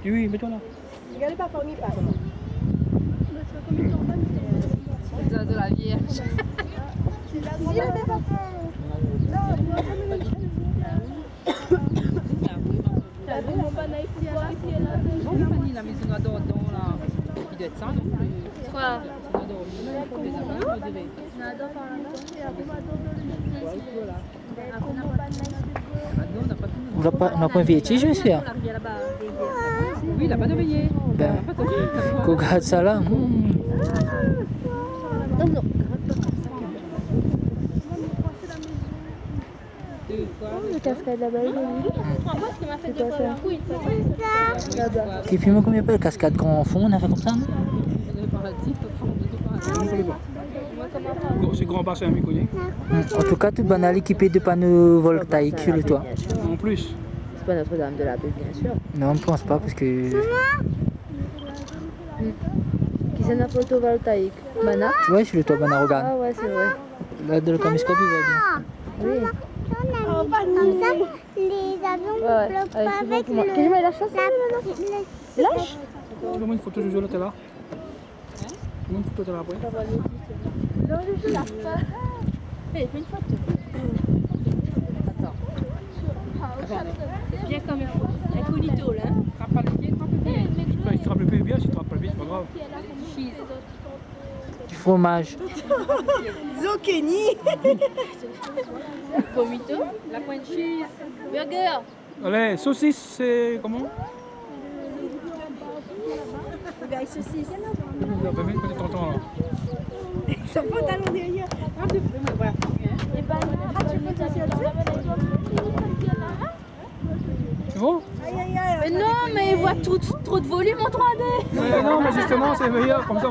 Oui, mets-toi là. Regardez papa, on y passe. C'est de la Vierge. Si, le papa. La maison à Dordogne, là. Il doit être ça, non? Quoi? On n'a pas invité, je sais. Oui, il n'a pas de veillée. Ben, qu'on regarde ça là. Le cascade là-bas, il est c'est quoi ça? Là-bas. Et puis moi, comment il appelle cascade grand fond, on a fait comme ça, non? Ah. C'est grand bassin, mais connu. En tout cas, tout banal équipé de panneaux voltaïques sur le toit. En plus. C'est pas Notre-Dame de la Paix, bien sûr. Non, on ne pense pas parce que. Qui c'est un photovoltaïque? Mana? Tu vois, sur le toit, Bana, regarde. Ah ouais, c'est vrai. Là, dans le caméscope, il va bien. Oui. Comme ça, les avions Ouais, ouais. ne bloquent Allez, pas c'est bon avec pour moi. le... Qu'est-ce que je mets la chanson maintenant? Lâche. Fais-moi une photo, Jojo, là, t'es là. Fais-moi une photo, t'es là après. Non, je lâche pas. Fais une photo. Attends. Bien comme il faut. Incognito là. Frappe pas le pied, frappe le pied. Enfin, il te rappelle plus bien, si tu te rappelles bien, c'est pas grave. Du fromage. Zucchini. Vomito. La pointe cheese. Burger. Allez, saucisse, c'est comment? Regarde, saucisse. On va mettre quand t'entends là. Son pantalon derrière. Et pas Tu vois? Aïe, aïe, aïe. Mais non, mais il voit trop de volume en 3D. Non, mais justement, c'est meilleur, comme ça.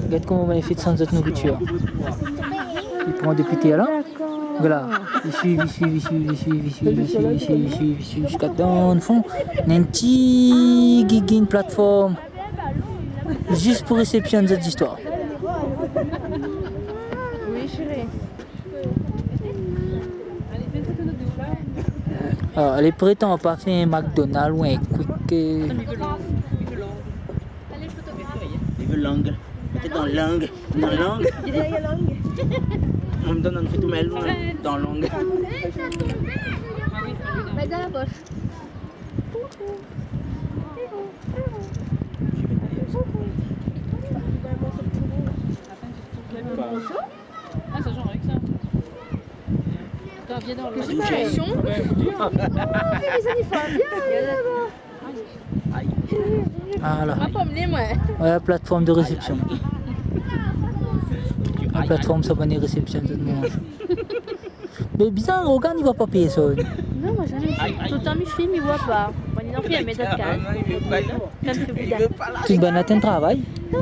Regarde comment on va fait sans notre nourriture. Il prend des pétés là. Voilà. Il suit, jusqu'à dans le fond. On a une petite guiguine plateforme. Juste pour réception de cette histoire. Oui, chérie. Alors, les prétend à pas faire un McDonald's ou un Quick. Il veut langue. Mettez dans langue. Dans langue. On me donne un fait tout mal dans langue. Mets dans la poche. Ah, ça change avec ça. Attends, viens dans le. J'ai pas la chon. Ah là. Ma pomme, les moi. Voilà, plateforme de réception. La plateforme, ça va les réception de mange. Mais bizarre, regarde, il va pas payer ça. Non, moi jamais vu. Tout le temps, mes films, ils voient pas. Mon enfant, il met de casse. Tu vas atteindre travail.